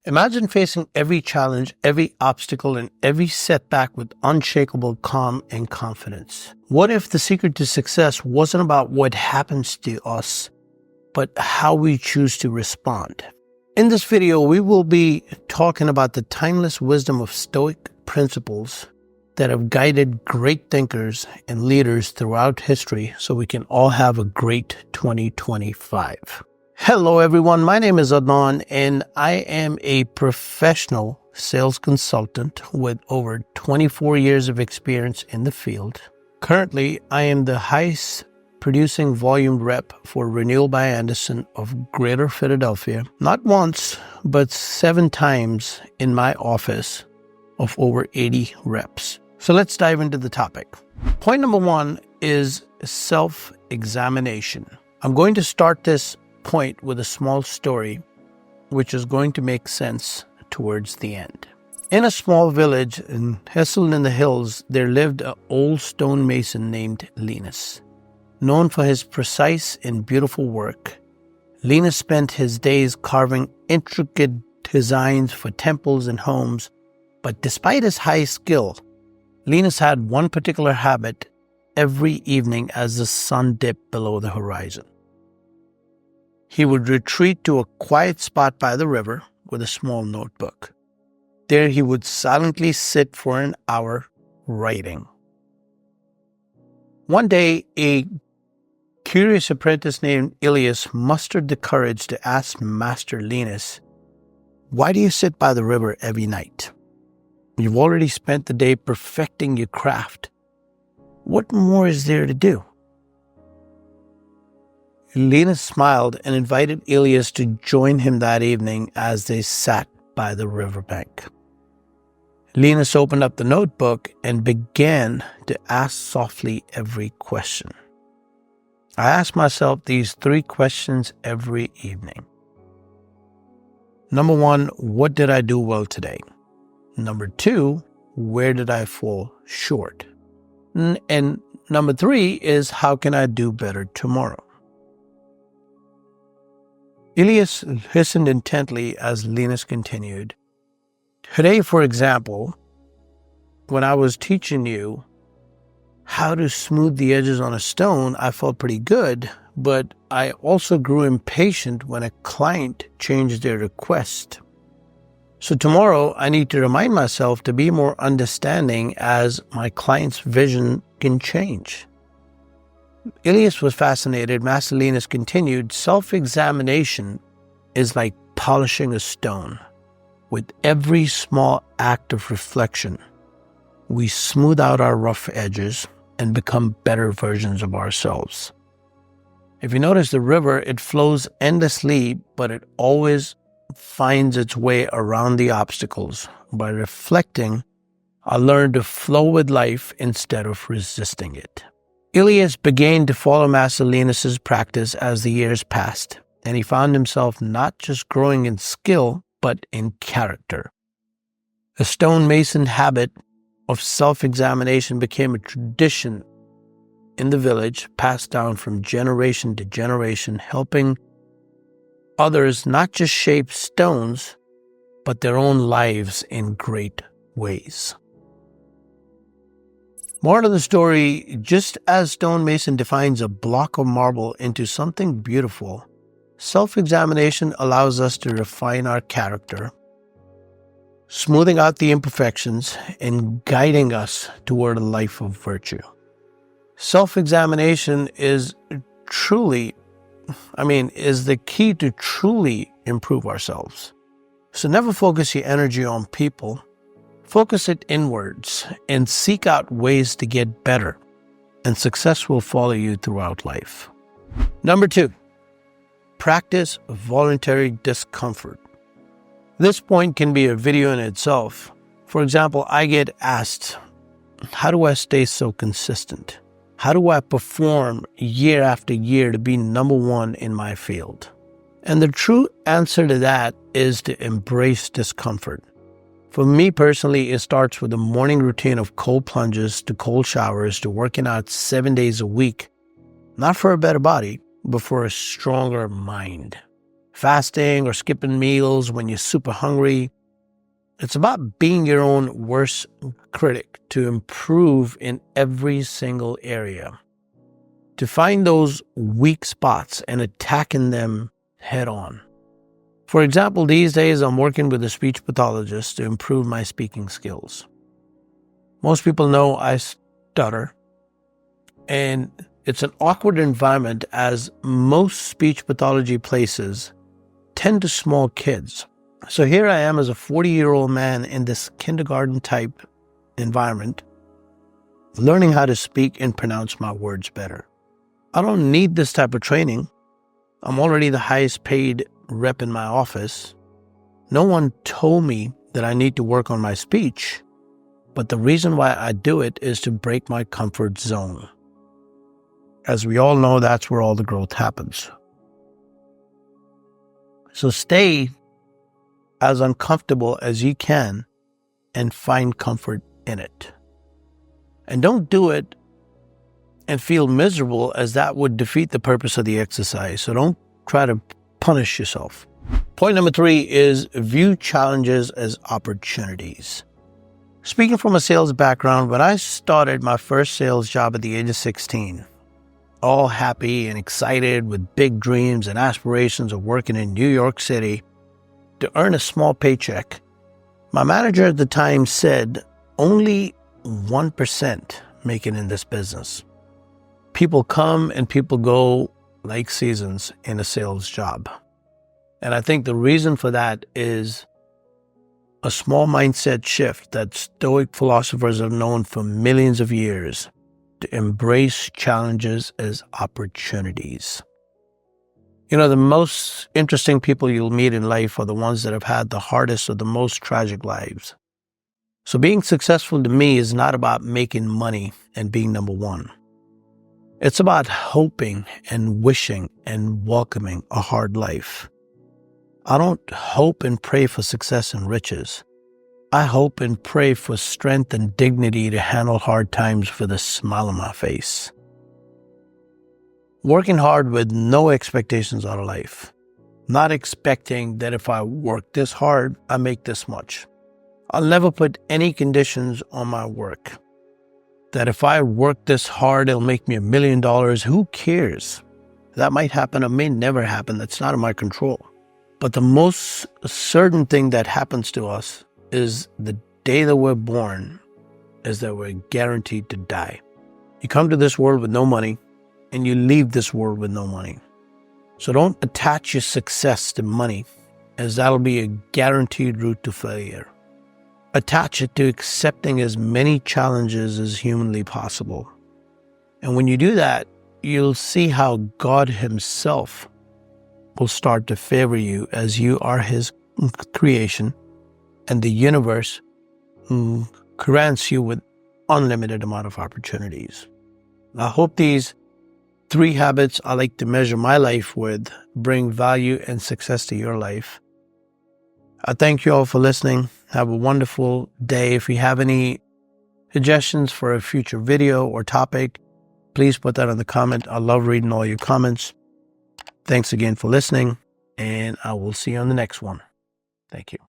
Imagine facing every challenge, every obstacle, and every setback with unshakable calm and confidence. What if the secret to success wasn't about what happens to us, but how we choose to respond? In this video, we will be talking about the timeless wisdom of Stoic principles that have guided great thinkers and leaders throughout history so we can all have a great 2025. Hello everyone, my name is Adnan and I am a professional sales consultant with over 24 years of experience in the field. Currently, I am the highest producing volume rep for Renewal by Anderson of Greater Philadelphia, not once, but 7 times in my office of over 80 reps. So let's dive into the topic. Point number 1 is self-examination. I'm going to start this point with a small story, which is going to make sense towards the end. In a small village nestled in the hills, there lived an old stonemason named Linus. Known for his precise and beautiful work, Linus spent his days carving intricate designs for temples and homes. But despite his high skill, Linus had one particular habit every evening as the sun dipped below the horizon. He would retreat to a quiet spot by the river with a small notebook. There he would silently sit for an hour writing. One day, a curious apprentice named Elias mustered the courage to ask Master Linus, "Why do you sit by the river every night? You've already spent the day perfecting your craft. What more is there to do?" Linus smiled and invited Elias to join him that evening as they sat by the riverbank. Linus opened up the notebook and began to ask softly every question. I ask myself these 3 questions every evening. Number 1, what did I do well today? Number 2, where did I fall short? And number 3 is, how can I do better tomorrow? Elias listened intently as Linus continued. Today, for example, when I was teaching you how to smooth the edges on a stone, I felt pretty good, but I also grew impatient when a client changed their request. So tomorrow, I need to remind myself to be more understanding as my client's vision can change. Elias was fascinated. Master Linus continued, self-examination is like polishing a stone. With every small act of reflection, we smooth out our rough edges and become better versions of ourselves. If you notice the river, it flows endlessly, but it always finds its way around the obstacles. By reflecting, I learned to flow with life instead of resisting it. Elias began to follow Master Linus's practice as the years passed, and he found himself not just growing in skill, but in character. The stonemason habit of self-examination became a tradition in the village, passed down from generation to generation, helping others not just shape stones, but their own lives in great ways. Moral of the story, just as stonemason defines a block of marble into something beautiful, self-examination allows us to refine our character, smoothing out the imperfections and guiding us toward a life of virtue. Self-examination is the key to truly improve ourselves. So never focus your energy on people. Focus it inwards and seek out ways to get better, and success will follow you throughout life. Number 2, practice voluntary discomfort. This point can be a video in itself. For example, I get asked, how do I stay so consistent? How do I perform year after year to be number 1 in my field? And the true answer to that is to embrace discomfort. For me personally, it starts with a morning routine of cold plunges to cold showers to working out 7 days a week, not for a better body, but for a stronger mind. fasting or skipping meals when you're super hungry. It's about being your own worst critic to improve in every single area, to find those weak spots and attacking them head on. For example, these days I'm working with a speech pathologist to improve my speaking skills. Most people know I stutter, and it's an awkward environment as most speech pathology places tend to small kids. So here I am as a 40-year-old man in this kindergarten-type environment, learning how to speak and pronounce my words better. I don't need this type of training. I'm already the highest paid rep in my office. No one told me that I need to work on my speech, but the reason why I do it is to break my comfort zone. As we all know, that's where all the growth happens. So stay as uncomfortable as you can and find comfort in it. And don't do it and feel miserable, as that would defeat the purpose of the exercise. So don't try to punish yourself. Point number 3 is view challenges as opportunities. Speaking from a sales background, when I started my first sales job at the age of 16, all happy and excited with big dreams and aspirations of working in New York City to earn a small paycheck, my manager at the time said only 1% make it in this business. People come and people go like seasons in a sales job. And I think the reason for that is a small mindset shift that Stoic philosophers have known for millions of years, to embrace challenges as opportunities. You know, the most interesting people you'll meet in life are the ones that have had the hardest or the most tragic lives. So being successful to me is not about making money and being number one. It's about hoping and wishing and welcoming a hard life. I don't hope and pray for success and riches. I hope and pray for strength and dignity to handle hard times with a smile on my face. Working hard with no expectations out of life. Not expecting that if I work this hard, I make this much. I'll never put any conditions on my work. That if I work this hard, it'll make me $1 million. Who cares? That might happen or may never happen. That's not in my control. But the most certain thing that happens to us is the day that we're born is that we're guaranteed to die. You come to this world with no money and you leave this world with no money. So don't attach your success to money, as that'll be a guaranteed route to failure. Attach it to accepting as many challenges as humanly possible. And when you do that, you'll see how God Himself will start to favor you, as you are His creation, and the universe grants you with unlimited amount of opportunities. I hope these 3 habits I like to measure my life with bring value and success to your life. I thank you all for listening. Have a wonderful day. If you have any suggestions for a future video or topic, please put that in the comment. I love reading all your comments. Thanks again for listening, and I will see you on the next one. Thank you.